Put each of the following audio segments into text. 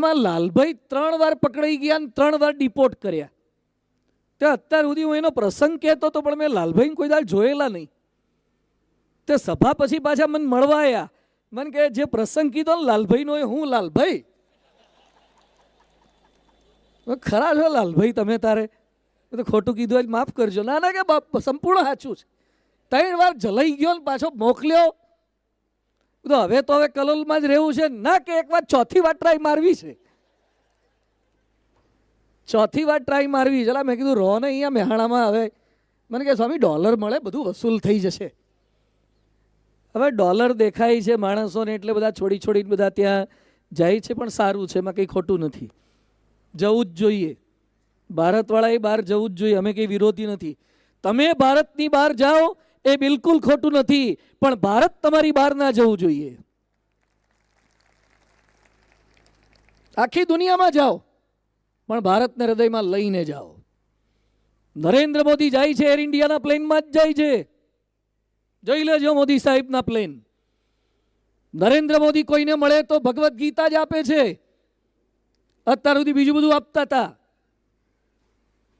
એમાં લાલભાઈ 3 વાર પકડાઈ ગયા અને 3 વાર ડિપોર્ટ કર્યા. તે અત્યાર સુધી હું એનો પ્રસંગ કહેતો હતો, પણ મેં લાલભાઈને કોઈ દાળ જોયેલા નહીં. તે સભા પછી પાછા મને મળવા આવ્યા. મને કહે જે પ્રસંગ કીધો ને લાલભાઈનો એ હું લાલભાઈ ખરા છો લાલભાઈ તમે તારે તો ખોટું કીધું હોય માફ કરજો. ના ના કે બાપ સંપૂર્ણ સાચું છે. 3 વાર જલાઈ ગયો ને પાછો મોકલ્યો. હવે તો હવે કલોલમાં જ રહેવું છે. ના કે એક વાર ચોથી વાર ટ્રાય મારવી છે. ચોથી વાર ટ્રાય મારવી છે. મેં કીધું રહો ને અહીંયા મેહાણામાં. હવે મને કહે સ્વામી ડોલર મળે બધું વસૂલ થઈ જશે. હવે ડોલર દેખાય છે માણસોને એટલે બધા છોડીને બધા ત્યાં જાય છે. પણ સારું છે, એમાં કંઈ ખોટું નથી. જવું જ જોઈએ. ભારતવાળાએ બહાર જવું જ જોઈએ. અમે કંઈ વિરોધી નથી. તમે ભારતની બહાર જાઓ એ બિલકુલ ખોટું નથી, પણ ભારત તમારી બહાર ના જવું જોઈએ. આખી દુનિયામાં જાઓ પણ ભારતને હૃદયમાં લઈને જાઓ. નરેન્દ્ર મોદી જાય છે એર ઇન્ડિયાના પ્લેનમાં જ જાય છે. જોઈ લેજો મોદી સાહેબના પ્લેન. નરેન્દ્ર મોદી કોઈને મળે તો ભગવદ્ ગીતા જ આપે છે. અત્યાર સુધી બીજું બધું આપતા હતા.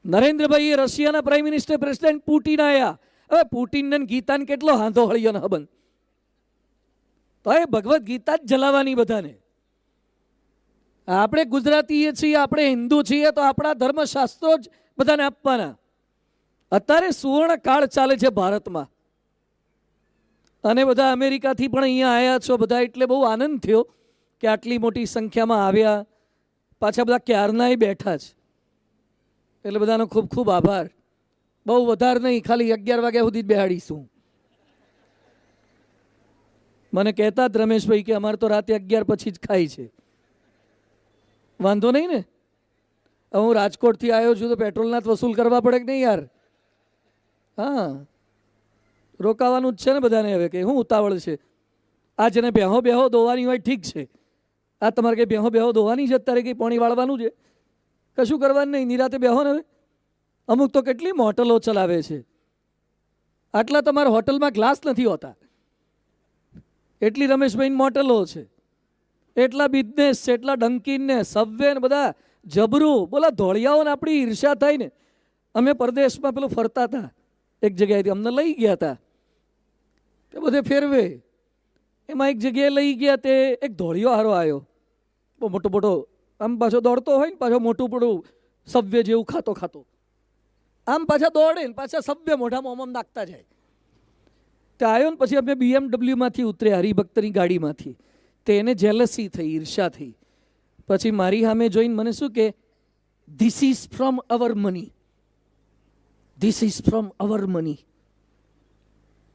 નરેન્દ્રભાઈ રશિયાના પ્રાઇમ મિનિસ્ટર પ્રેસિડેન્ટ પુટિન આવ્યા. હવે પુટિનને ગીતાને કેટલો હાંધો હળિયો ને હબન. તો એ ભગવદ્ ગીતા જ જલાવાની બધાને. આપણે ગુજરાતીએ છીએ, આપણે હિન્દુ છીએ તો આપણા ધર્મશાસ્ત્રો જ બધાને આપવાના. અત્યારે સુવર્ણ કાળ ચાલે છે ભારતમાં. અને બધા અમેરિકાથી પણ અહીંયા આવ્યા છો બધા, એટલે બહુ આનંદ થયો કે આટલી મોટી સંખ્યામાં આવ્યા. પાછા બધા ક્યારનાય બેઠા છે, એટલે બધાનો ખૂબ ખૂબ આભાર. બહુ વધારે નહીં, ખાલી 11 વાગ્યા સુધી જ બેહાડીશું. મને કહેતા જ રમેશભાઈ કે અમારે તો રાતે 11 પછી જ ખાય છે. વાંધો નહીં ને. હવે હું રાજકોટથી આવ્યો છું તો પેટ્રોલના જ વસૂલ કરવા પડે કે નહીં યાર? હા, રોકાવાનું જ છે ને બધાને. હવે કે શું ઉતાવળ છે? આ જેને બેહો દોવાની હોય ઠીક છે. આ તમારે કંઈ બેહો દોવાની છે? અત્યારે કંઈ પાણી વાળવાનું છે? કશું કરવાનું નહીં, નિરાતે બેહો ને. હવે અમુક તો કેટલી હોટલો ચલાવે છે. આટલા તમારા હોટલમાં ગ્લાસ નથી હોતા, એટલી રમેશભાઈની હોટલો છે. એટલા બિઝનેસ છે, એટલા ડંકીન ને સબવે ને બધા જબરું. બોલા ધોળિયાઓને આપણી ઈર્ષા થાય ને. અમે પરદેશમાં પેલું ફરતા હતા એક જગ્યાએથી, અમને લઈ ગયા હતા તે બધે ફેરવે. એમાં એક જગ્યાએ લઈ ગયા તે એક ધોળિયો હારો આવ્યો, બહુ મોટો આમ પાછો દોડતો હોય ને, પાછો મોટું પડું સબવે જેવું ખાતો આમ પાછા દોડે ને પાછા સબવે મોઢામાં ઓમ નાખતા જાય. તે આવ્યો ને પછી અમે BMW ઉતર્યા, હરિભક્તની ગાડીમાંથી. તે એને જેલસી થઈ, ઈર્ષા થઈ. પછી મારી સામે જોઈને મને શું કે, this is from hour money, this is from hour money.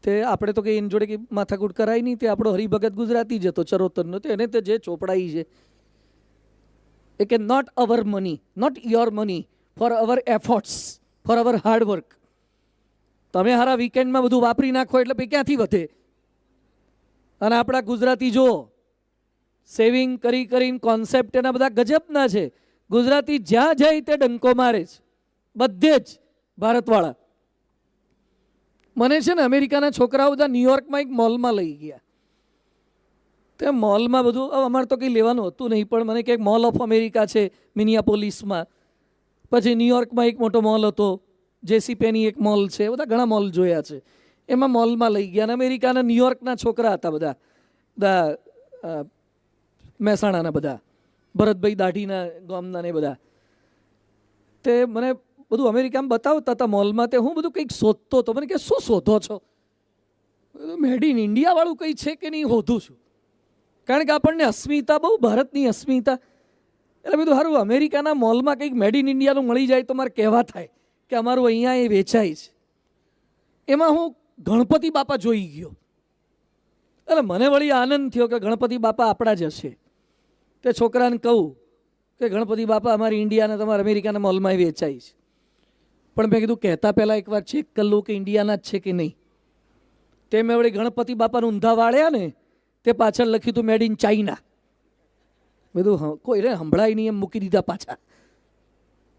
તે આપણે તો કંઈ એની જોડે કંઈ માથાકૂટ કરાય નહીં. તે આપણો હરિભગત ગુજરાતી જ હતો ચરોતરનો. તો એને તે જે ચોપડાઈ છે એ કે not our money, not your money, for our efforts, for our hard work. તમે હારા વીકેન્ડમાં બધું વાપરી નાખો એટલે પછી ક્યાંથી વધે? અને આપણા ગુજરાતી જો સેવિંગ કરીને કોન્સેપ્ટ એના બધા ગજબના છે. ગુજરાતી જ્યાં જાય તે ડંકો મારે છે, બધે જ ભારતવાળા. મને છે ને અમેરિકાના છોકરાઓ બધા ન્યુયોર્કમાં એક મોલમાં લઈ ગયા. તે મોલમાં બધું અમારે તો કંઈ લેવાનું હતું નહીં, પણ મને કંઈક મોલ ઓફ અમેરિકા છે મિનિયાપોલિસમાં. પછી ન્યુયોર્કમાં એક મોટો મોલ હતો, જેસી પેની એક મોલ છે, બધા ઘણા મોલ જોયા છે. એમાં મોલમાં લઈ ગયા. અને અમેરિકાના ન્યુયોર્કના છોકરા હતા બધા મહેસાણાના બધા, ભરતભાઈ દાઢીના ગામના ને બધા. તે મને બધું અમેરિકામાં બતાવતા હતા મોલમાં. તે હું બધું કંઈક શોધતો હતો. મને કે શું શોધો છો? મેડ ઇન ઇન્ડિયાવાળું કંઈ છે કે નહીં શોધું છું, કારણ કે આપણને અસ્મિતા બહુ, ભારતની અસ્મિતા. એટલે બધું સારું અમેરિકાના મોલમાં કંઈક મેડ ઇન ઇન્ડિયાનું મળી જાય તો મારે કહેવા થાય કે અમારું અહીંયા એ વેચાય છે. એમાં હું ગણપતિ બાપા જોઈ ગયો. એટલે મને વળી આનંદ થયો કે ગણપતિ બાપા આપણા જ હશે. તે છોકરાને કહું કે ગણપતિ બાપા અમારી ઇન્ડિયાના તમારા અમેરિકાના મોલમાં વેચાય છે. પણ મેં કીધું કહેતા પહેલાં એકવાર ચેક કરી લઉં કે ઇન્ડિયાના જ છે કે નહીં. તે મેં વળી ગણપતિ બાપાનું ઊંધા વાળ્યા ને, તે પાછળ લખ્યું હતું મેડ ઇન ચાઇના. બધું કોઈને સંભળાય નહીં એમ મૂકી દીધા પાછા.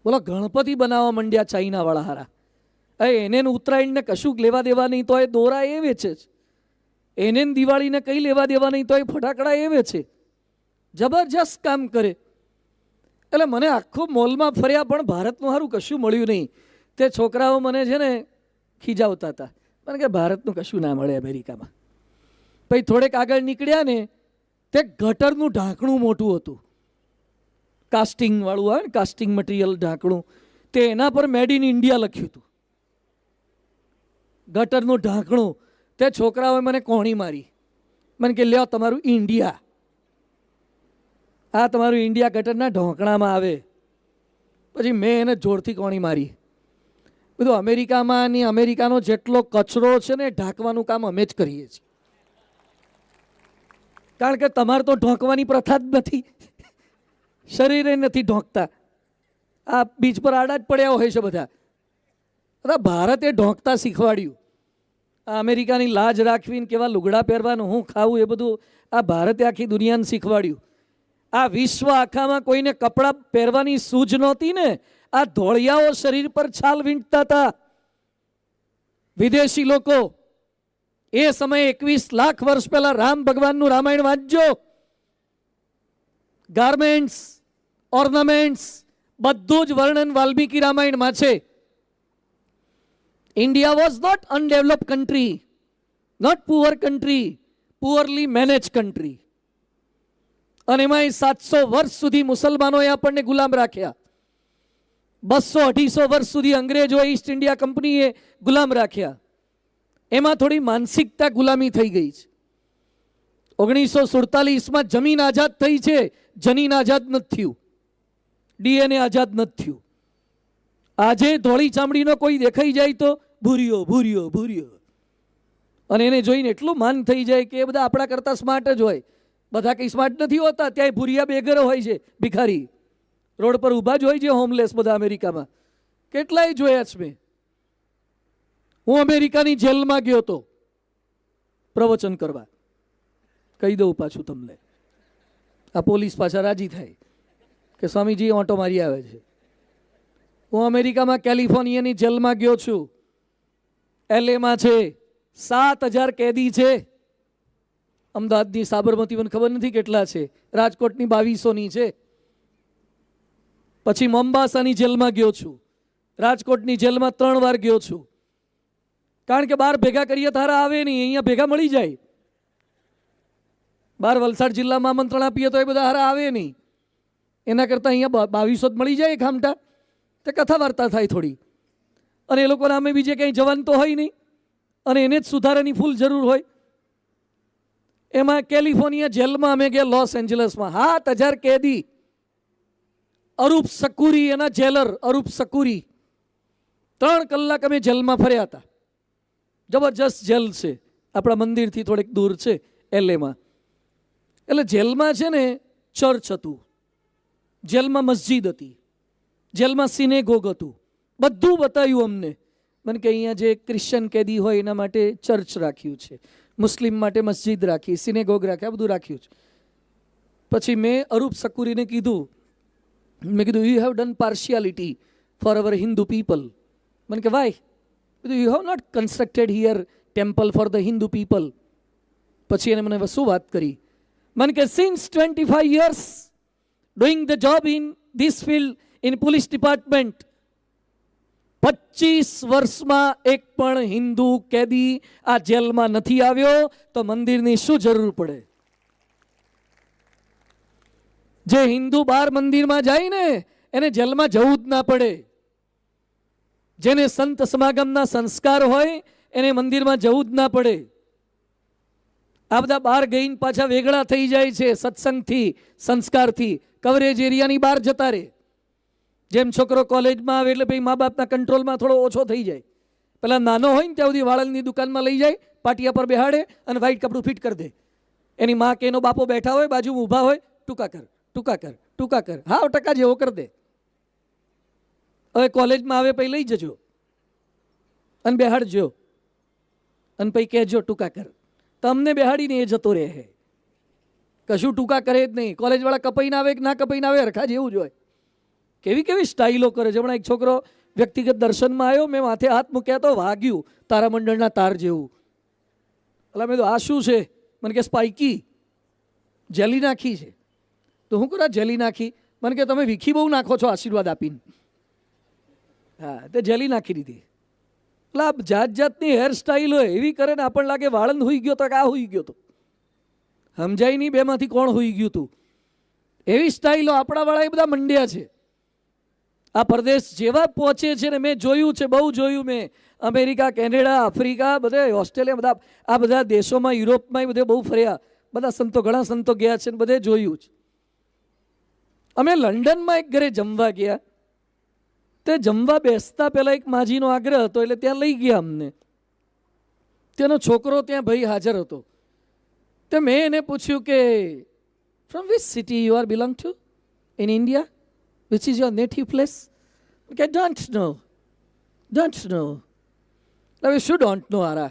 બોલો ગણપતિ બનાવવા માંડ્યા ચાઇનાવાળા હારા. એને ઉત્તરાયણને કશું લેવા દેવા નહીં તો એ દોરા એ વેચે છે. એને દિવાળીને કંઈ લેવા દેવા નહીં તો એ ફટાકડા એ વેચે. જબરજસ્ત કામ કરે. એટલે મને આખું મોલમાં ફર્યા પણ ભારતનું સારું કશું મળ્યું નહીં. તે છોકરાઓ મને છે ને ખીજાવતા હતા, મને કે ભારતનું કશું ના મળે અમેરિકામાં. પછી થોડેક આગળ નીકળ્યા ને તે ગટરનું ઢાંકણું મોટું હતું, કાસ્ટિંગવાળું આવે ને, કાસ્ટિંગ મટીરિયલ ઢાંકણું, તે એના પર મેડ ઇન ઇન્ડિયા લખ્યું હતું. ગટરનું ઢાંકણું. તે છોકરાઓએ મને કોણી મારી, મને કે લ્યો તમારું ઇન્ડિયા, આ તમારું ઇન્ડિયા ગટરના ઢોકણામાં આવે. પછી મેં એને જોરથી કોણી મારી. બધું અમેરિકામાં ની અમેરિકાનો જેટલો કચરો છે ને ઢાંકવાનું કામ અમે જ કરીએ છીએ, કારણ કે તમારે તો ઢોંકવાની પ્રથા જ નથી, શરીરે નથી ઢોંકતા, આ બીચ પર આડા જ પડ્યા હોય છે બધા. ભારતે ઢોંકતા શીખવાડ્યું. આ અમેરિકાની લાજ રાખવીને કેવા લુગડા પહેરવાનું, હું ખાવું, એ બધું આ ભારતે આખી દુનિયાને શીખવાડ્યું. આ વિશ્વ આખામાં કોઈને કપડાં પહેરવાની સૂઝ નહોતી ને, આ ધોળિયાઓ શરીર પર છાલ વીંટતા હતા. વિદેશી લોકો એ સમયે 21 લાખ વર્ષ પહેલા રામ ભગવાનનું રામાયણ વાંચજો. ગાર્મેન્ટ્સ, ઓર્નામેન્ટ્સ બધું જ વર્ણન વાલ્મીકી રામાયણમાં છે. India was not undeveloped country, not poor country, poorly managed country. અને એમાં 700 વર્ષ સુધી મુસલમાનોએ આપણને ગુલામ રાખ્યા, 200-250 વર્ષ સુધી અંગ્રેજો ઈસ્ટ ઇન્ડિયા કંપનીએ ગુલામ રાખ્યા. એમાં થોડી માનસિકતા ગુલામી થઈ ગઈ છે. 1947માં જમીન આઝાદ થઈ છે, જનીન આઝાદ નથી થયું, ડીએનએ આઝાદ નથી થયું. આજે ધોળી ચામડીનો કોઈ દેખાઈ જાય તો ભૂર્યો ભૂર્યો ભૂર્યો, અને એને જોઈને એટલું માન થઈ જાય કે એ બધા આપણા કરતાં સ્માર્ટ જ હોય. બધા કંઈ સ્માર્ટ નથી હોતા, ત્યાં ભૂરિયા બેગરો હોય છે, ભિખારી રોડ પર ઊભા જ હોય છે, હોમલેસ બધા અમેરિકામાં. કેટલાય જોયા છે મેં. હું અમેરિકાની જેલમાં ગયો હતો પ્રવચન કરવા. કહી દઉં પાછું તમને, આ પોલીસ પાછા રાજી થાય કે સ્વામીજી ઓટો મારી આવે છે. હું અમેરિકામાં કેલિફોર્નિયાની જેલમાં ગયો છું. એલએમાં છે 7,000 કેદી છે. અમદાવાદની સાબરમતી મને ખબર નથી કેટલા છે, રાજકોટની 2200ની છે. પછી મોમ્બાસાની જેલમાં ગયો છું, રાજકોટની જેલમાં 3 વાર ગયો છું. કારણ કે બહાર ભેગા કરીએ તારા આવે નહીં, અહીંયા ભેગા મળી જાય. બહાર વલસાડ જિલ્લામાં આમંત્રણ આપીએ તો એ બધા હારા આવે નહીં, એના કરતાં અહીંયા 2200 જ મળી જાય ખામટા. તે કથા વાર્તા થાય થોડી, અને એ લોકોને અમે બીજે કંઈ જવાનું તો હોય નહીં, અને એને જ સુધારાની ફૂલ જરૂર હોય. એમાં કેલિફોર્નિયા જેલમાં અમે ગયા, લોસ એન્જલસમાં 7,000 કેદી. અરૂપ શકુરી એના જેલર, અરૂપ શકુરી 3 કલાક અમે જેલમાં ફર્યા હતા. જબરજસ્ત જેલ છે, આપણા મંદિરથી થોડીક દૂર છે એલએમાં. એટલે જેલમાં છે ને ચર્ચ હતું, જેલમાં મસ્જિદ હતી, જેલમાં સિનેગોગ હતું, બધું બતાવ્યું અમને. મને કે અહીંયા જે ક્રિશ્ચન કેદી હોય એના માટે ચર્ચ રાખ્યું છે, મુસ્લિમ માટે મસ્જિદ રાખી, સિનેગોગ રાખ્યા, બધું રાખ્યું છે. પછી મેં અરૂપ શકુરીને કીધું, મેં કીધું you have done partiality for our Hindu people. મને કે વાય? કીધું you have not constructed here temple for the Hindu people. પછી એને મને શું વાત કરી, મને કે since 25 years doing the job in this field in police department, 25 વર્ષમાં એક પણ હિન્દુ કેદી આ જેલમાં નથી આવ્યો, તો મંદિરની શું જરૂર પડે? જે હિન્દુ બહાર મંદિરમાં જાય ને એને જેલમાં જવું જ ના પડે. જેને સંત સમાગમના સંસ્કાર હોય એને મંદિરમાં જવું જ ના પડે. આ બધા બહાર ગઈને પાછા વેગળા થઈ જાય છે સત્સંગથી, સંસ્કારથી. કવરેજ એરિયાની બહાર જતા રહે. જેમ છોકરો કોલેજમાં આવે એટલે ભાઈ મા બાપના કંટ્રોલમાં થોડો ઓછો થઈ જાય. પેલા નાનો હોય ને ત્યાં સુધી વાળંદની દુકાનમાં લઈ જાય, પાટિયા પર બેહાડે અને વ્હાઈટ કપડું ફિટ કરી દે. એની મા કે એનો બાપો બેઠા હોય, બાજુમાં ઊભા હોય, ટૂંકા કર ટૂંકા કર ટૂંકા કર, હા 1% જેવો કરી દે. હવે કોલેજમાં આવે પછી લઈ જજો અને બેહાડજો અને પછી કહેજો ટૂંકા કર. તમને બેહાડીને એ જતો રહે, કશું ટૂંકા કરે જ નહીં. કોલેજવાળા કપાઈને આવે કે ના કપાઈને આવે હરખા જેવું જ હોય. કેવી કેવી સ્ટાઇલો કરે છે. હમણાં એક છોકરો વ્યક્તિગત દર્શનમાં આવ્યો, મેં માથે હાથ મૂક્યા તો વાગ્યું તારામંડળના તાર જેવું. એટલે મેં તો આ શું છે? મને કે સ્પાઇકી જેલી નાખી છે. તો હું કરા જેલી નાખી? મને કે તમે વીખી બહુ નાખો છો આશીર્વાદ આપીને. હા, તે જેલી નાખી દીધી. એટલે આ જાત જાતની હેરસ્ટાઈલ હોય એવી કરે ને આપણને લાગે વાળંદ હોઈ ગયો તો કે આ હોઈ ગયો તો સમજાય નહીં બેમાંથી કોણ હોઈ ગયું તું. એવી સ્ટાઈલો આપણાવાળા એ બધા મંડ્યા છે. આ પરદેશ જેવા પહોંચે છે ને મેં જોયું છે, બહુ જોયું મેં. અમેરિકા, કેનેડા, આફ્રિકા, બધે ઓસ્ટ્રેલિયા, બધા આ બધા દેશોમાં, યુરોપમાં બધે બહુ ફર્યા. બધા સંતો, ઘણા સંતો ગયા છે ને બધે જોયું છે. અમે લંડનમાં એક ઘરે જમવા ગયા. તે જમવા બેસતા પહેલાં એક માજીનો આગ્રહ હતો એટલે ત્યાં લઈ ગયા અમને. તેનો છોકરો ત્યાં ભાઈ હાજર હતો. તો મેં એને પૂછ્યું કે from which city you are belong to in India, which is your native place? કે ડોન્ટ નો. હવે શું ડોન્ટ નો? આરા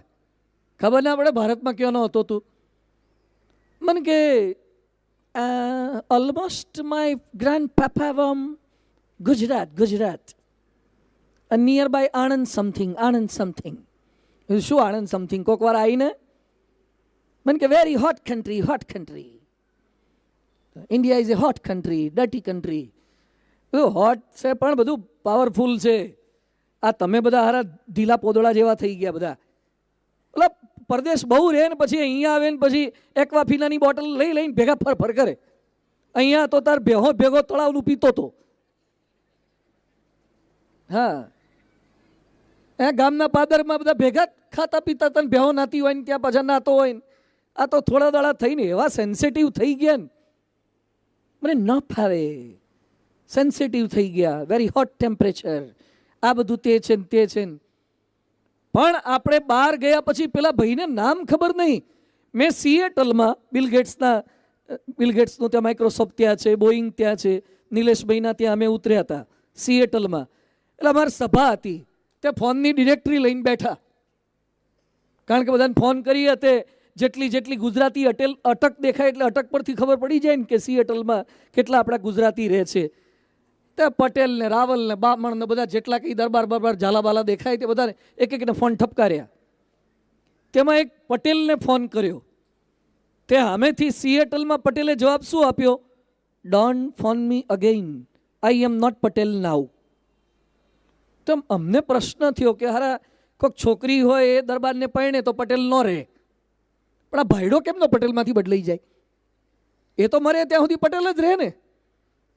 ખબર ના પડે ભારતમાં ક્યાં હતો તું? મને કે ઓલમોસ્ટ માય ગ્રાન્ડ પાપા વમ Gujarat near by Anand something. શું આણંદ સમથિંગ? કોક વાર આવીને મને કે very hot country. India is a hot country, dirty country. બધું હોટ છે પણ બધું પાવરફુલ છે. આ તમે બધા હારા ઢીલા પોદળા જેવા થઈ ગયા બધા. એટલે પરદેશ બહુ રહે ને પછી અહીંયા આવે ને પછી એક્વાફીનાની બોટલ લઈને ભેગા ફર કરે. અહીંયા તો તાર ભેગો તળાવનું પીતો તો. હા, એ ગામના પાદરમાં બધા ભેગા ખાતા પીતા હતા ને ભેહો નાતી હોય ને ત્યાં પાછા નાતો હોય ને. આ તો થોડા દાડા થઈને એવા સેન્સિટિવ થઈ ગયા ને મને ન ફાવે. સેન્સિટિવ થઈ ગયા, વેરી હોટ ટેમ્પરેચર, આ બધું તે છે ને તે છે ને. પણ આપણે બહાર ગયા પછી પેલા ભાઈને નામ ખબર નહીં. મેં સિએટલમાં બિલ ગેટ્સનું ત્યાં માઇક્રોસોફ્ટ ત્યાં છે, બોઈંગ ત્યાં છે, નિલેશભાઈના ત્યાં અમે ઉતર્યા હતા સિએટલમાં. એટલે અમારી સભા હતી. ત્યાં ફોનની ડિરેક્ટરી લઈને બેઠા, કારણ કે બધાને ફોન કરી હતી. જેટલી ગુજરાતી અટક દેખાય એટલે અટક પરથી ખબર પડી જાય ને કે સિએટલમાં કેટલા આપણા ગુજરાતી રહે છે. તે પટેલ ને રાવલ ને બામણ ને બધા જેટલા કંઈ દરબાર ઝાલાબાલા દેખાય તે બધાને એકને ફોન ઠપકાર્યા. તેમાં એક પટેલને ફોન કર્યો. તે સામેથી સિએટલમાં પટેલે જવાબ શું આપ્યો? Don't phone me again, I am not Patel now. તો અમને પ્રશ્ન થયો કે હારા કોઈક છોકરી હોય એ દરબારને પરણે તો પટેલ ન રહે, પણ આ ભાઈડો કેમનો પટેલમાંથી બદલાઈ જાય? એ તો મરે ત્યાં સુધી પટેલ જ રહે ને,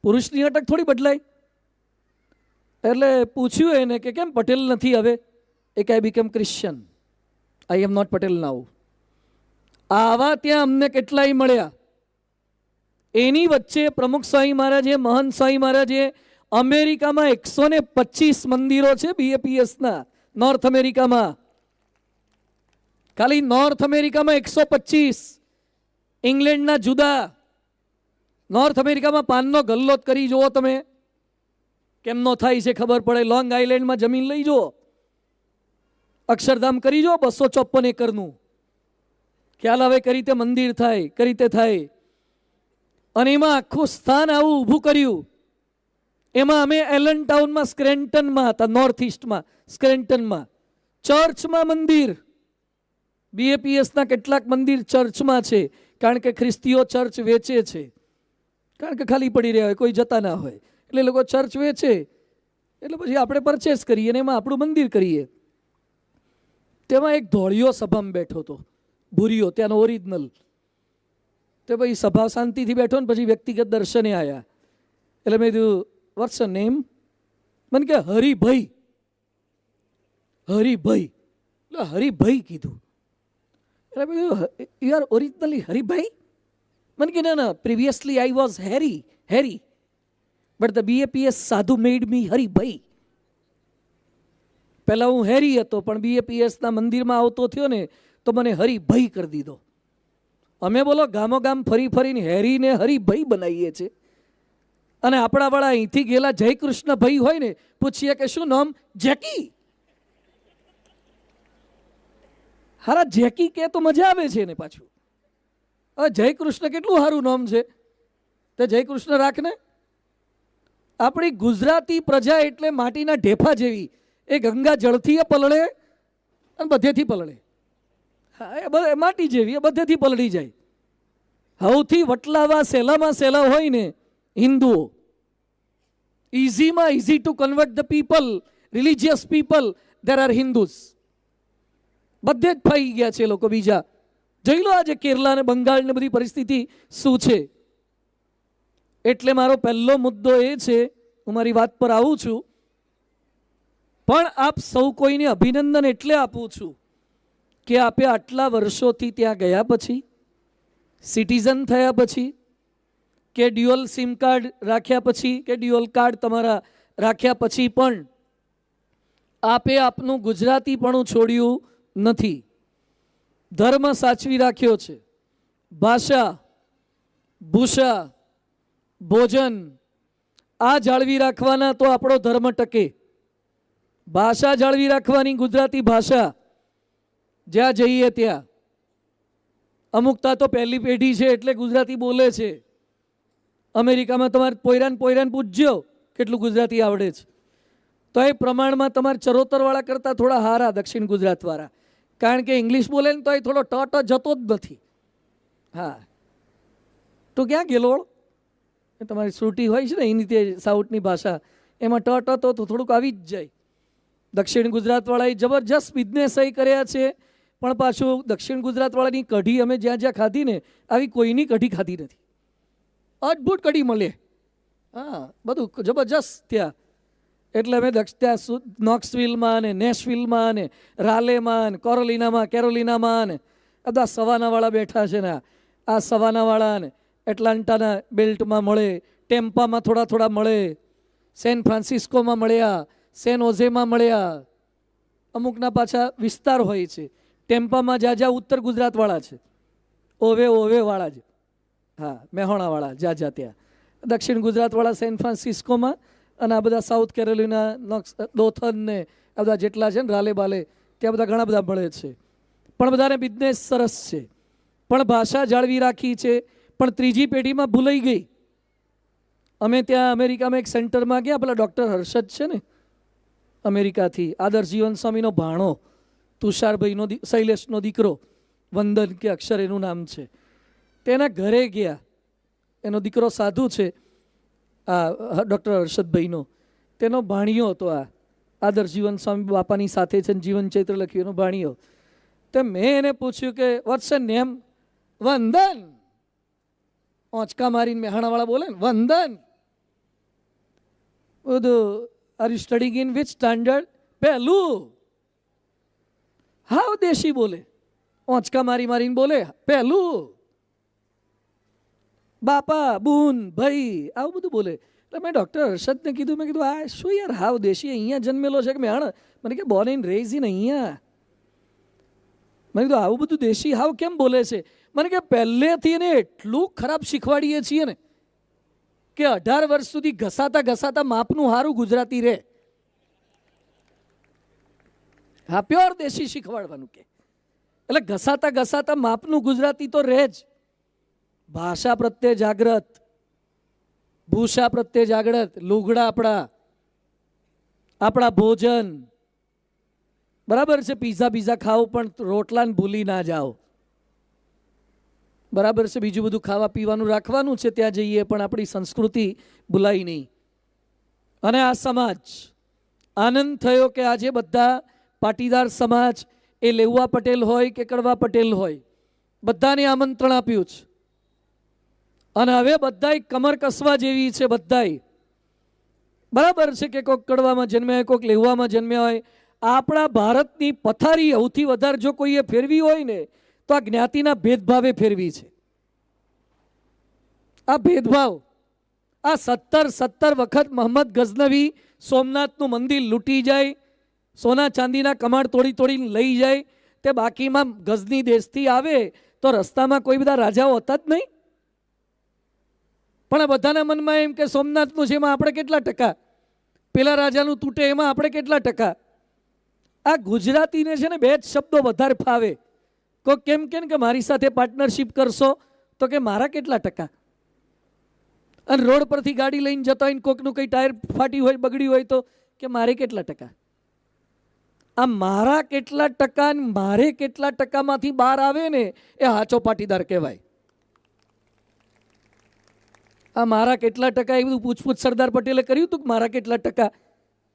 પુરુષની અટક થોડી બદલાય. એટલે પૂછ્યું એને કે કેમ પટેલ નથી હવે? એ કે I become Christian, I am not Patel now. આવા ત્યાં અમને કેટલાય મળ્યા. એની વચ્ચે પ્રમુખ સ્વામી મહારાજે, મહંત સ્વામી મહારાજે અમેરિકામાં 125 મંદિરો છે BAPSના, નોર્થ અમેરિકામાં. ખાલી નોર્થ અમેરિકામાં 125. ઇંગ્લેન્ડના જુદા. નોર્થ અમેરિકામાં પાનનો ગલ્લો કરી જુઓ તમે, કેમનો થાય છે ખબર પડે. લોંગ આઇલેન્ડમાં જમીન લઈ જુઓ, અક્ષરધામ કરી જુઓ 254 એકરનું. ખ્યાલ આવે કઈ રીતે મંદિર થાય, કઈ રીતે થાય. અને એમાં આખું સ્થાન આવું ઊભું કર્યું. એમાં અમે એલન ટાઉનમાં, સ્ક્રેન્ટનમાં હતા, નોર્થ ઇસ્ટમાં સ્ક્રેન્ટનમાં. ચર્ચમાં મંદિર, BAPSના કેટલાક મંદિર ચર્ચમાં છે, કારણ કે ખ્રિસ્તીઓ ચર્ચ વેચે છે. કારણ કે ખાલી પડી રહ્યા હોય, કોઈ જતા ના હોય, એટલે લોકો ચર્ચ વેચે, એટલે પછી આપણે પરચેસ કરીએ ને એમાં આપણું મંદિર કરીએ. તેમાં એક ધોળિયો સભામાં બેઠો હતો, ભૂરિયો, ત્યાંનો ઓરિજિનલ. તે પછી સભા શાંતિથી બેઠો ને પછી વ્યક્તિગત દર્શને આવ્યા. એટલે મેં કીધું વોટ્સ અ નેમ? મને કે હરિભાઈ. એટલે હરિભાઈ કીધું. એટલે મેં કીધું યુ આર ઓરિજિનલી હરિભાઈ? મને કે ના, previously I was Harry but the BAPS સાધુ મેડ મી હરિભાઈ. પહેલાં હું હેરી હતો, પણ BAPSના મંદિરમાં આવતો થયો ને તો મને હરિભાઈ કરી દીધો. અમે બોલો ગામો ગામ ફરીને હેરીને હરિભાઈ બનાવીએ છીએ. અને આપણાવાળા અહીંથી ગયેલા જયકૃષ્ણ ભાઈ હોય ને, પૂછીએ કે શું નામ? જેકી. હારા જેકી કે તો મજા આવે છે ને પાછું. હવે જયકૃષ્ણ કેટલું સારું નામ છે, તે જયકૃષ્ણ રાખને. આપણી ગુજરાતી પ્રજા એટલે માટીના ઢેફા જેવી. એ ગંગા જળથી પલળે અને બધેથી પલળે. હા, એ માટી જેવી, એ બધેથી પલળી જાય. સૌથી વટલાવા સહેલામાં સહેલા હોય ને હિન્દુઓ, ઇઝીમાં easy to convert the people, religious people, there are Hindus. બધે જ ફાઈ ગયા છે લોકો બીજા. જોઈ લો આજે કેરલા અને બંગાળ ને બધી પરિસ્થિતિ શું છે. એટલે મારો પહેલો મુદ્દો એ છે, હું મારી વાત પર આવું છું, પણ આપ સૌ કોઈને અભિનંદન એટલે આપું છું કે આપે આટલા વર્ષોથી ત્યાં ગયા પછી, સિટીઝન થયા પછી, કે ડ્યુઅલ સિમ કાર્ડ રાખ્યા પછી, કે ડ્યુઅલ કાર્ડ તમારા રાખ્યા પછી પણ આપે આપનું ગુજરાતીપણું છોડ્યું નથી. ધર્મ સાચવી રાખ્યો છે. ભાષા, ભૂષા, ભોજન આ જાળવી રાખવાના તો આપણો ધર્મ ટકે. ભાષા જાળવી રાખવાની, ગુજરાતી ભાષા જ્યાં જઈએ ત્યાં. અમુકતા તો પહેલી પેઢી છે એટલે ગુજરાતી બોલે છે. અમેરિકામાં તમારે પોયરાન પૂછજો કેટલું ગુજરાતી આવડે છે. તો એ પ્રમાણમાં તમારે ચરોતરવાળા કરતાં થોડા હારા દક્ષિણ ગુજરાતવાળા, કારણ કે ઇંગ્લિશ બોલે ને તો એ થોડો ટ જતો જ નથી. હા, તો ક્યાં ગયેલો? તમારી શ્રુતિ હોય છે ને એની તે સાઉથની ભાષા, એમાં ટ તો થોડુંક આવી જ જાય. દક્ષિણ ગુજરાતવાળાએ જબરજસ્ત બિઝનેસ એ કર્યા છે, પણ પાછું દક્ષિણ ગુજરાતવાળાની કઢી અમે જ્યાં જ્યાં ખાધી ને આવી કોઈની કઢી ખાધી નથી. અદ્ભુત કઢી મળે. હા, બધું જબરજસ્ત ત્યાં. એટલે અમે ત્યાં નોક્સવિલમાં ને નેશવિલમાં ને રાલેમાં ને કેરોલિનામાં ને બધા સવાનાવાળા બેઠા છે ને. આ સવાનાવાળા ને એટલાન્ટાના બેલ્ટમાં મળે, ટેમ્પામાં થોડા મળે, સેન ફ્રાન્સિસ્કોમાં મળ્યા, સેન ઓઝેમાં મળ્યા. અમુકના પાછા વિસ્તાર હોય છે. ટેમ્પામાં જ્યાં ઉત્તર ગુજરાતવાળા છે, ઓવેવાળા છે. હા, મેહોણાવાળા જ્યાં ત્યાં. દક્ષિણ ગુજરાતવાળા સેન ફ્રાન્સિસ્કોમાં, અને આ બધા સાઉથ કેરોલિના, દોથન ને આ બધા જેટલા છે ને રાલે બાલે, ત્યાં બધા ઘણા બધા મળે છે. પણ બધાને બિઝનેસ સરસ છે, પણ ભાષા જાળવી રાખી છે. પણ ત્રીજી પેઢીમાં ભૂલાઈ ગઈ. અમે ત્યાં અમેરિકામાં એક સેન્ટરમાં ગયા, પેલા ડૉક્ટર હર્ષદ છે ને અમેરિકાથી, આદર્શ જીવન સ્વામીનો ભાણો, તુષારભાઈનો શૈલેષનો દીકરો, વંદન કે અક્ષર એનું નામ છે. તેના ઘરે ગયા. એનો દીકરો સાધુ છે, આ ડૉક્ટર હર્ષદભાઈનો. તેનો ભાણિયો હતો, આ આદર્શ જીવન સ્વામી બાપાની સાથે છે, જીવન ચૈત્ર લખ્યું એનો ભાણિયો. તો મેં એને પૂછ્યું કે વોટ્સ યોર નેમ? વંદન. ઓંચકા મારીને મેહાણાવાળા બોલે ને, વંદન. બધું are you studying in which standard? પહેલું. હાવ દેશી બોલે, ઓંચકા મારીને બોલે, પહેલું. બાપા, બૂન, ભાઈ, આવું બધું બોલે. એટલે મેં ડૉક્ટર હર્ષદને કીધું, મેં કીધું આ શું યાર, હાવ દેશી અહીંયા જન્મેલો છે કે મેહાણ? મને કે બોર્ન ઇન રેઝ ઇન અહીંયા. મેં કીધું આવું બધું દેશી હાવ કેમ બોલે છે? મને કે પહેલેથી એને એટલું ખરાબ શીખવાડીએ છીએ ને કે 18 વર્ષ સુધી ઘસાતા માપનું હારું ગુજરાતી રહે. હા, પ્યોર દેશી શીખવાડવાનું કે. એટલે ઘસાતા માપનું ગુજરાતી તો રહે જ. ભાષા પ્રત્યે જાગૃત, ભૂષા પ્રત્યે જાગૃત, લુગડા આપણા ભોજન બરાબર છે. પીઝા ખાઓ પણ રોટલાને ભૂલી ના જાઓ. બરાબર છે. બીજું બધું ખાવા પીવાનું રાખવાનું છે ત્યાં જઈએ, પણ આપણી સંસ્કૃતિ ભૂલાઈ નહીં. અને આ સમાજ, આનંદ થયો કે આજે બધા પાટીદાર સમાજ, એ લેઉવા પટેલ હોય કે કડવા પટેલ હોય, બધાને આમંત્રણ આપ્યું છે. અને હવે બધાય કમર કસવા જેવી છે. બધાય બરાબર છે કે કોઈક કડવામાં જન્મ્યા હોય, કોઈક લેઉવામાં જન્મ્યા હોય. આપણા ભારતની પથારી સૌથી વધારે જો કોઈએ ફેરવી હોય ને તો આ જ્ઞાતિના ભેદભાવે ફેરવી છે. આ ભેદભાવ, આ 17 વખત મોહમ્મદ ગઝનવી સોમનાથનું મંદિર લૂંટી જાય, સોના ચાંદીના કમાડ તોડીને લઈ જાય, તે બાકીમાં ગઝની દેશથી આવે તો રસ્તામાં કોઈ બધા રાજાઓ હતા જ નહીં. પણ આ બધાના મનમાં એમ કે સોમનાથનું છે એમાં આપણે કેટલા ટકા, પેલા રાજાનું તૂટે એમાં આપણે કેટલા ટકા. આ ગુજરાતીને છે ને બે જ શબ્દો વધારે ફાવે. કોઈ કેમ કે મારી સાથે પાર્ટનરશિપ કરશો તો કે મારા કેટલા ટકા. અને રોડ પરથી ગાડી લઈને જતા હોય ને કોકનું કંઈ ટાયર ફાટી હોય, બગડી હોય તો કે મારે કેટલા ટકા. આ મારા કેટલા ટકા મારે કેટલા ટકામાંથી બહાર આવે ને એ હાચો પાટીદાર કહેવાય. આ મારા કેટલા ટકા એ બધું પૂછપૂછ સરદાર પટેલે કર્યું હતું કે મારા કેટલા ટકા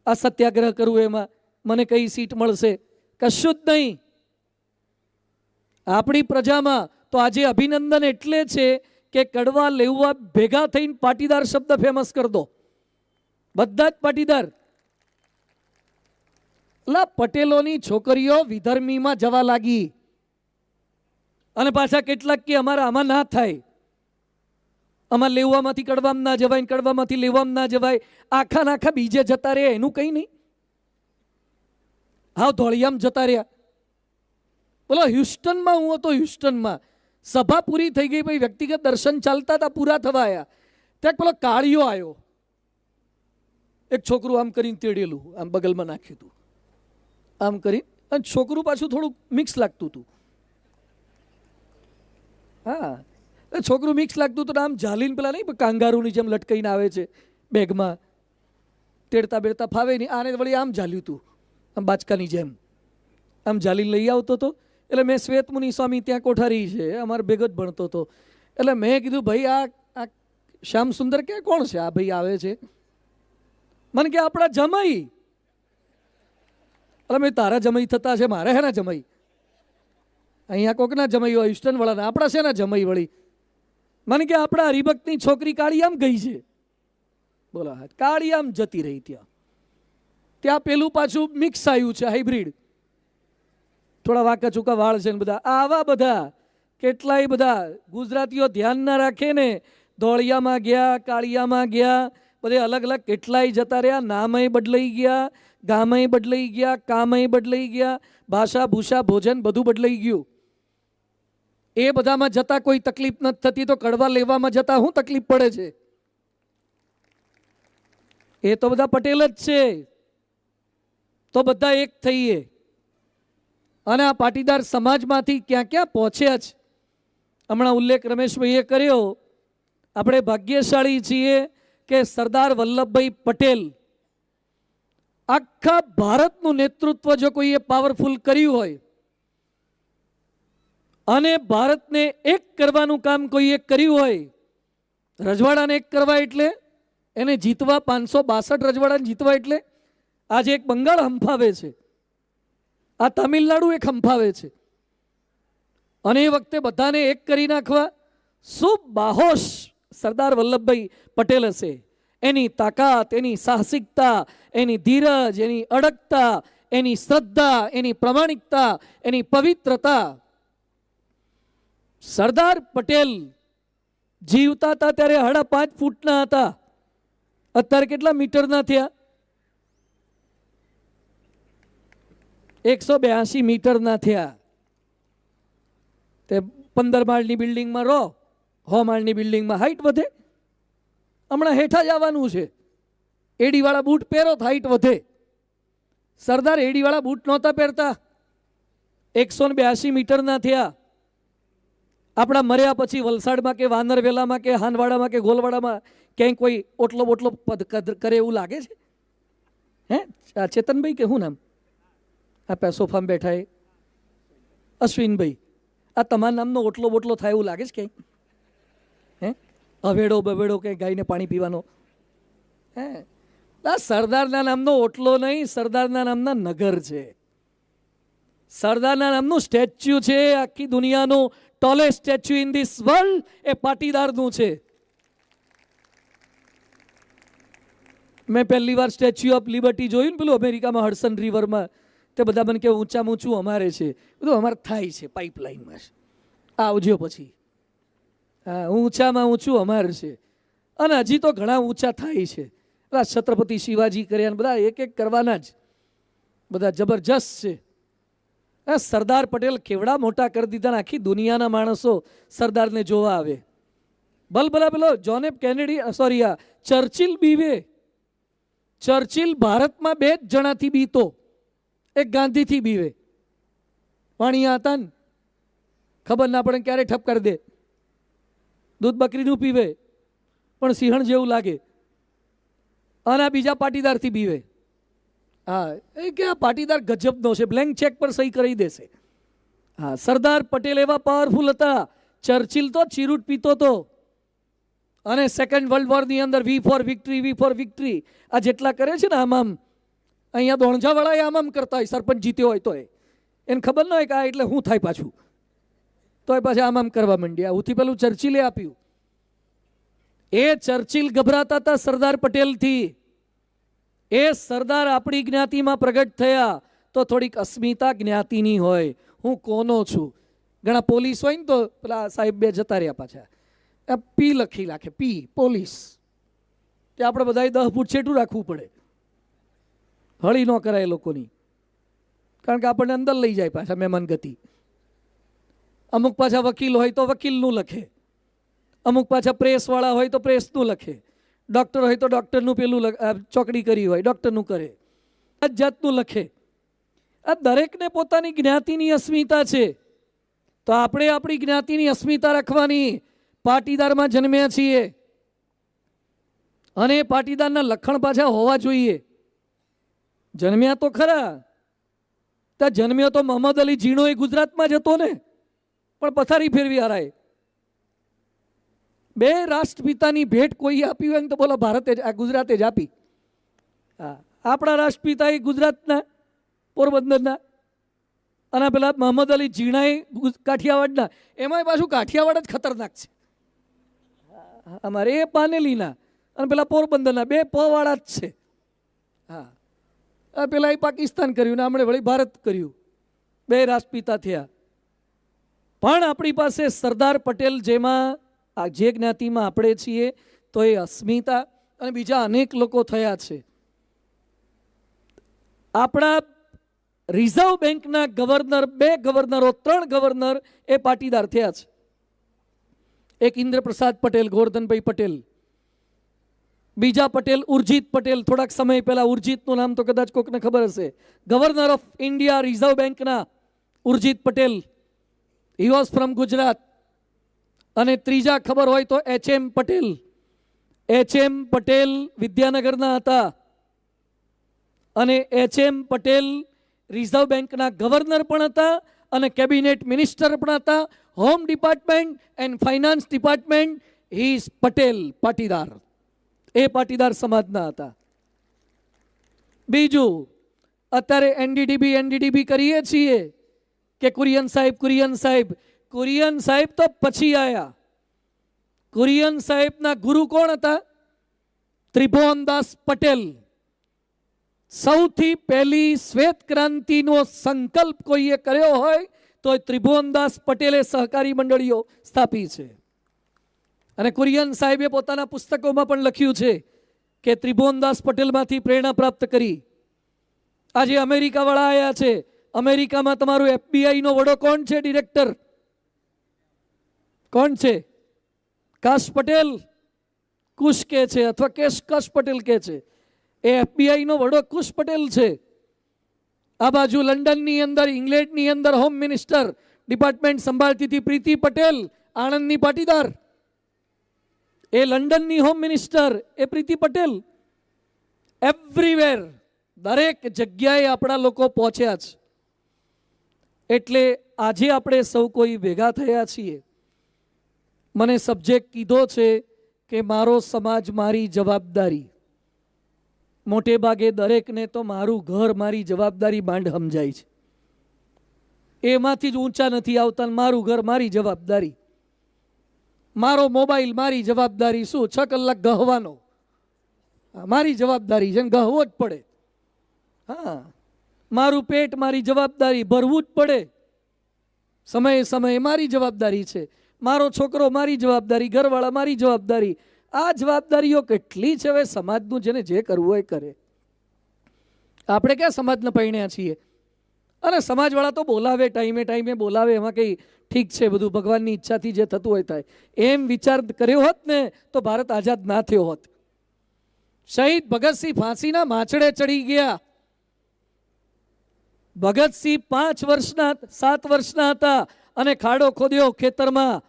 આ સત્યાગ્રહ કરવું, એમાં મને કઈ સીટ મળશે? કશું જ નહીં. આપણી પ્રજામાં તો આજે અભિનંદન એટલે છે કે કડવા લેવા ભેગા થઈને પાટીદાર શબ્દ ફેમસ કરી દો, બધા જ પાટીદાર. એટલે પટેલોની છોકરીઓ વિધર્મીમાં જવા લાગી અને પાછા કેટલાક કે અમારા આમાં ના થાય, આમાં લેવામાંથી કડવામાં ના જવાય, કડવામાંથી લેવામાં ના જવાય, આખા નાખા બીજે જતા રહ્યા, એનું કંઈ નહીં. હાવ ધોળિયામ જતા રહ્યા. બોલો, હ્યુસ્ટનમાં હું હતો, હ્યુસ્ટનમાં સભા પૂરી થઈ ગઈ, ભાઈ વ્યક્તિગત દર્શન ચાલતા હતા, પૂરા થવા આવ્યા, ત્યાં પેલો કાળિયો આવ્યો, એક છોકરું આમ કરીને તેડેલું, આમ બગલમાં નાખ્યું હતું, આમ કરી, અને છોકરું પાછું થોડું મિક્સ લાગતું હતું. હા, છોકરું મિક્સ લાગતું હતું, આમ ઝાલીને પેલા નહીં કાંગારૂની જેમ લટકાઈને આવે છે બેગમાં, તેડતા બેડતા ફાવે નહીં, આને વળી આમ ઝાલ્યું હતું, આમ બાચકાની જેમ આમ ઝાલીને લઈ આવતો હતો. એટલે મેં શ્વેતમુનિ સ્વામી ત્યાં કોઠારી છે, અમારે ભેગો જ ભણતો હતો, એટલે મેં કીધું ભાઈ આ શ્યામ સુંદર કે કોણ છે આ ભાઈ આવે છે? મને કે આપણા જમાઈ. એટલે મેં તારા જમાઈ થતા છે, મારે હેના જમાઈ? અહીંયા કોકના જમાઈ હોય, હ્યુસ્ટન વાળાના, આપણા છે ને જમાઈ વળી? મને કે આપણા હરિભક્તની છોકરી કાળિયામ ગઈ છે. બોલો, કાળિયામ જતી રહી, ત્યાં પેલું પાછું મિક્સ આવ્યું છે, હાઇબ્રિડ, થોડા વાંકા ચૂકા વાળ છે ને બધા. આવા બધા કેટલાય બધા ગુજરાતીઓ ધ્યાન ના રાખે ને, ધોળિયામાં ગયા, કાળિયામાં ગયા, બધે અલગ અલગ કેટલાય જતા રહ્યા, નામય બદલાઈ ગયા, ગામય બદલાઈ ગયા, કામય બદલાઈ ગયા, ભાષા ભૂષા ભોજન બધું બદલાઈ ગયું. એ બધામાં જતા કોઈ તકલીફ નથી થતી, તો કડવા લેવામાં જતા શું તકલીફ પડે છે? એ તો બધા પટેલ જ છે, તો બધા એક થઈએ. અને આ પાટીદાર સમાજમાંથી ક્યાં ક્યાં પહોંચ્યા છે, હમણાં ઉલ્લેખ રમેશભાઈએ કર્યો. આપણે ભાગ્યશાળી છીએ કે સરદાર વલ્લભભાઈ પટેલ આખા ભારતનું નેતૃત્વ જો કોઈએ પાવરફુલ કર્યું હોય અને ભારતને એક કરવાનું કામ કોઈએ કર્યું હોય, રજવાડાને એક કરવા એટલે એને જીતવા, 562 રજવાડાને જીતવા એટલે આજે એક બંગાળ હંફાવે છે, આ તમિલનાડુ એક હંફાવે છે, અને એ વખતે બધાને એક કરી નાખવા શું બાહોશ સરદાર વલ્લભભાઈ પટેલ હશે. એની તાકાત, એની સાહસિકતા, એની ધીરજ, એની અડગતા, એની શ્રદ્ધા, એની પ્રામાણિકતા, એની પવિત્રતા. સરદાર પટેલ જીવતા હતા ત્યારે 5.5 ફૂટના હતા, અત્યારે કેટલા મીટરના થયા? 182 મીટરના થયા. તે 15 માળની બિલ્ડિંગમાં રહો, 100 માળની બિલ્ડિંગમાં હાઈટ વધે. હમણાં હેઠા જવાનું છે, એડીવાળા બૂટ પહેરો તો હાઈટ વધે. સરદાર એડીવાળા બૂટ નહોતા પહેરતા, 182 મીટરના થયા. આપણા મર્યા પછી વલસાડમાં કે વાનરવેલામાં કે હાનવાડામાં કે ગોલવાડામાં ક્યાંય કોઈ ઓટલો બોટલો કરે એવું લાગે છે? હે, આ ચેતનભાઈ કે શું નામ, આ સોફામાં બેઠા એ અશ્વિનભાઈ, આ તમારા નામનો ઓટલો બોટલો થાય એવું લાગે છે ક્યાંય? હે, અવેડો બવેડો કે ગાયને પાણી પીવાનો? હે, આ સરદારના નામનો ઓટલો નહીં, સરદારના નામના નગર છે, સરદારના નામનું સ્ટેચ્યુ છે. આખી દુનિયાનું tallest statue in this world એ પાટીદારનું છે. મેં પહેલી વાર સ્ટેચ્યુ ઓફ લિબર્ટી જોયું ને, પેલું અમેરિકામાં હડસન રિવરમાં, તે બધા મને કે ઊંચામાં ઊંચું અમારે છે, બધું અમારે થાય છે પાઇપલાઇનમાં. આવજો પછી, હા, ઊંચામાં ઊંચું અમારે છે, અને હજી તો ઘણા ઊંચા થાય છે. બધા છત્રપતિ શિવાજી કર્યા, બધા એક એક કરવાના જ, બધા જબરજસ્ત છે. સરદાર પટેલ કેવડા મોટા કરી દીધા, આખી દુનિયાના માણસો સરદારને જોવા આવે. ભલા પેલો જોન એફ કેનેડી, સોરી, આ ચર્ચિલ બીવે. ચર્ચિલ ભારતમાં 2 જ જણાથી બીતો, એક ગાંધીથી બીવે. વાણિયા હતા ને, ખબર ના પડે ક્યારે ઠપ કરી દે, દૂધ બકરીનું પીવે પણ સિંહણ જેવું લાગે, અને આ બીજા પાટીદારથી બીવે. હા, એ કે આ પાટીદાર ગજબનો છે, બ્લેન્ક ચેક પર સહી કરી દેશે. હા, સરદાર પટેલ એવા પાવરફુલ હતા. ચર્ચિલ તો ચીરૂટ પીતો હતો, અને સેકન્ડ વર્લ્ડ વોરની અંદર વી ફોર વિક્ટરી આ જેટલા કરે છે ને આમ અહીંયા દોણજાવાળા આમ કરતા હોય, સરપંચ જીત્યો હોય તો એને ખબર ન હોય કે આ એટલે હું થાય પાછું, તો એ પાછા આમ કરવા માંડ્યા. ઉથી પેલું ચર્ચિલે આપ્યું. એ ચર્ચિલ ગભરાતા હતા સરદાર પટેલથી. એ સરદાર આપણી જ્ઞાતિમાં પ્રગટ થયા તો થોડીક અસ્મિતા જ્ઞાતિની હોય, હું કોનો છું. ઘણા પોલીસ હોય ને તો પેલા સાહેબ બે જતા રહ્યા પાછા પી લખી રાખે, પી પોલીસ. તે આપણે બધાએ 10 ફૂટ છેટું રાખવું પડે, હળી ન કરાય લોકોની, કારણ કે આપણને અંદર લઈ જાય પાછા મહેમાન ગતિ. અમુક પાછા વકીલ હોય તો વકીલનું લખે, અમુક પાછા પ્રેસવાળા હોય તો પ્રેસનું લખે, ડૉક્ટર હોય તો ડૉક્ટરનું પેલું ચોકડી કરી હોય ડૉક્ટરનું કરે, આ જાતનું લખે. આ દરેકને પોતાની જ્ઞાતિની અસ્મિતા છે, તો આપણે આપણી જ્ઞાતિની અસ્મિતા રાખવાની. પાટીદારમાં જન્મ્યા છીએ અને પાટીદારના લખણ પાછા હોવા જોઈએ. જન્મ્યા તો ખરા, ત્યાં જન્મ્યો તો મોહમ્મદ અલી ઝીણો એ ગુજરાતમાં જ હતો ને, પણ પથારી ફેરવી હરાય. 2 રાષ્ટ્રપિતાની ભેટ કોઈ આપી હોય ને તો બોલો ભારતે જ, આ ગુજરાતે જ આપી. હા, આપણા રાષ્ટ્રપિતા એ ગુજરાતના પોરબંદરના, અને પેલા મોહમ્મદ અલી ઝીણા એ કાઠિયાવાડના. એમાંય પાછું કાઠિયાવાડ જ ખતરનાક છે. અમારે એ પાનેલીના અને પેલા પોરબંદરના 2 પવાળા જ છે. હા, પેલા એ પાકિસ્તાન કર્યું ને આપણે વળી ભારત કર્યું, 2 રાષ્ટ્રપિતા થયા. પણ આપણી પાસે સરદાર પટેલ જેમાં આ જે જ્ઞાતિમાં આપણે છીએ તો એ અસ્મિતા, અને બીજા અનેક લોકો થયા છે. આપણા રિઝર્વ બેંકના ગવર્નર, 2 ગવર્નરો, 3 ગવર્નર એ પાટીદાર થયા છે. એક ઇન્દ્રપ્રસાદ પટેલ, ગોરધનભાઈ પટેલ, બીજા પટેલ ઉર્જિત પટેલ. થોડાક સમય પહેલા ઉર્જિતનું નામ તો કદાચ કોકને ખબર હશે, ગવર્નર ઓફ ઇન્ડિયા રિઝર્વ બેંકના Urjit Patel, he was from Gujarat. અને ત્રીજા ખબર હોય તો HM પટેલ. HM પટેલ વિદ્યાનગરના હતા અને HM પટેલ રિઝર્વ બેંકના ગવર્નર પણ હતા અને કેબિનેટ મિનિસ્ટર પણ હતા. Home department and finance department he is Patel, Patidar. એ પાટીદાર સમાજના હતા. બીજું, અત્યારે NDDB કરીએ છીએ કે કુરિયન સાહેબ તો પછી આયા. કુરિયન સાહેબના ગુરુ કોણ હતા? ત્રિભુવનદાસ પટેલ. સૌથી પહેલી શ્વેત ક્રાંતિનો સંકલ્પ કોઈએ કર્યો હોય તો ત્રિભુવનદાસ પટેલે સહકારી મંડળીઓ સ્થાપી છે. અને કુરિયન સાહેબે પોતાના પુસ્તકોમાં પણ લખ્યું છે કે ત્રિભુવનદાસ પટેલમાંથી પ્રેરણા પ્રાપ્ત કરી. આજે અમેરિકાવાળા આવ્યા છે. અમેરિકામાં તમારું FBI નો વડો કોણ છે? ડિરેક્ટર કોણ છે? કાશ પટેલ, કુશ કે છે, અથવા કશ પટેલ કે છે. એ FBI નો વડો કુશ પટેલ છે. આ બાજુ લંડનની અંદર, ઇંગ્લેન્ડની અંદર હોમ મિનિસ્ટર ડિપાર્ટમેન્ટ સંભાળતી હતી પ્રીતિ પટેલ, આણંદની પાટીદાર. એ લંડનની હોમ મિનિસ્ટર એ પ્રીતિ પટેલ. એવરીવેર, દરેક જગ્યાએ આપણા લોકો પહોંચ્યા છે. એટલે આજે આપણે સૌ કોઈ ભેગા થયા છીએ. મને સબ્જેક્ટ કીધો છે કે મારો સમાજ મારી જવાબદારી. મોટે ભાગે દરેકને તો મારું ઘર મારી જવાબદારી માંડ સમજાય છે. એમાંથી જ ઊંચા નથી આવતા. મારું ઘર મારી જવાબદારી, મારો મોબાઈલ મારી જવાબદારી. શું 6 કલાક ગહવાનો મારી જવાબદારી છે, ગહવો જ પડે. હા, મારું પેટ મારી જવાબદારી, ભરવું જ પડે સમયે સમયે, મારી જવાબદારી છે. મારો છોકરો મારી જવાબદારી, ઘરવાળા મારી જવાબદારી. આ જવાબદારીઓ કેટલી છે હવે સમાજનું, જેને જે કરવું હોય કરે. આપણે ક્યાં સમાજને પરણ્યા છીએ? અને સમાજવાળા તો બોલાવે, ટાઈમે બોલાવે, એમાં કંઈ ઠીક છે, બધું ભગવાનની ઈચ્છાથી જે થતું હોય થાય. એમ વિચાર કર્યો હોત ને તો ભારત આઝાદ ના થયો હોત. શહીદ ભગતસિંહ ફાંસીના માછડે ચડી ગયા. ભગતસિંહ 7 વર્ષના હતા અને ખાડો ખોદ્યો ખેતરમાં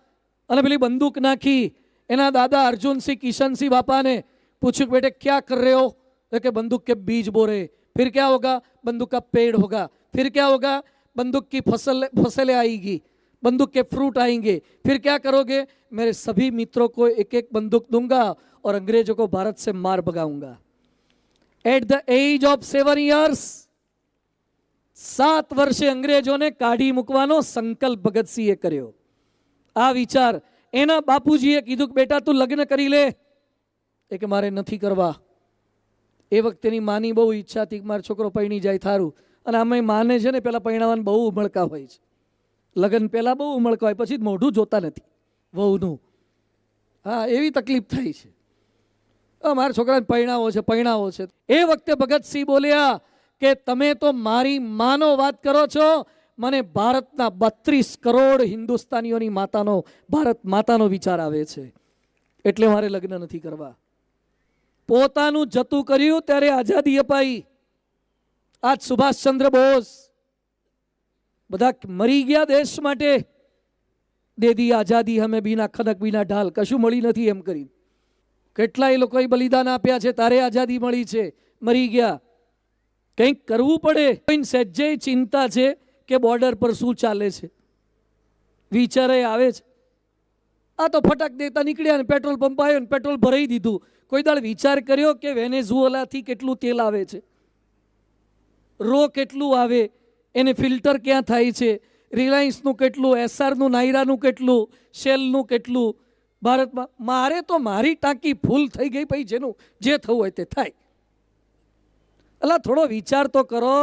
અને પેલી બંદૂક નાખી. એના દાદા अर्जुनसिंह किशनसिंह बापा ने पूछा, बेटे क्या कर रहे हो? कि बंदूक के बीज बो रहे. फिर क्या होगा? बंदूक का पेड़ होगा. फिर क्या होगा? बंदूक की फसलें आएगी. बंदूक के फ्रूट आएंगे, फिर क्या करोगे? मेरे सभी मित्रों को एक एक बंदूक दूंगा और अंग्रेजों को भारत से मार भगाऊंगा। At the age of 7 years 7 વર્ષે અંગ્રેજોને કાઢી મૂકવાનો સંકલ્પ ભગતસિંહે કર્યો. આ વિચાર એના બાપુજીએ કીધું કે બેટા તું લગ્ન કરી લે. એ કે મારે નથી કરવા. એ વખતેની માની બહુ ઈચ્છા હતી કે મારો છોકરો પૈણી જાય થારું. અને આમાં માને છે ને પેલા પૈણાવાનું બહુ ઉમળકા હોય છે. લગ્ન પહેલા બહુ ઉમળકા હોય, પછી મોઢું જોતા નથી વહુનું. હા, એવી તકલીફ થાય છે. મારા છોકરાને પૈણાવો છે. એ વખતે ભગતસિંહ બોલ્યા કે તમે તો મારી માનો વાત કરો છો, મને ભારતના 32 કરોડ હિન્દુસ્તાનીઓની માતાનો, ભારત માતાનો વિચાર આવે છે, એટલે મારે લગ્ન નથી કરવા. પોતાનું જતું કર્યું ત્યારે આઝાદી અપાઈ. આજ સુભાષચંદ્ર બોઝ બધા મરી ગયા દેશ માટે. દે દી આઝાદી હમે બીના ખનક બીના ઢાલ, કશું મળી નથી એમ કરી. કેટલાય લોકોએ બલિદાન આપ્યા છે, તારે આઝાદી મળી છે, મરી ગયા. કંઈક કરવું પડે. કોઈ સહેજે ચિંતા છે કે બોર્ડર પર શું ચાલે છે, વિચારે આવે છે. આ તો ફટાક દેતા નીકળ્યા ને પેટ્રોલ પંપ આવ્યો ને પેટ્રોલ ભરાઈ દીધું. કોઈ દાડ વિચાર કર્યો કે વેનેઝુએલાથી કેટલું તેલ આવે છે, રો કેટલું આવે, એને ફિલ્ટર ક્યાં થાય છે, રિલાયન્સનું કેટલું, એસઆરનું, નાયરાનું કેટલું, શેલનું કેટલું. ભારતમાં મારે તો મારી ટાંકી ફૂલ થઈ ગઈ, પછી જેનું જે થવું હોય તે થાય. અલા થોડો વિચાર તો કરો.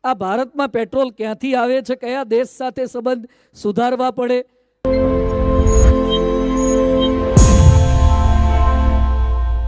આ ભારતમાં પેટ્રોલ ક્યાંથી આવે છે, કયા દેશ સાથે સંબંધ સુધારવા પડે.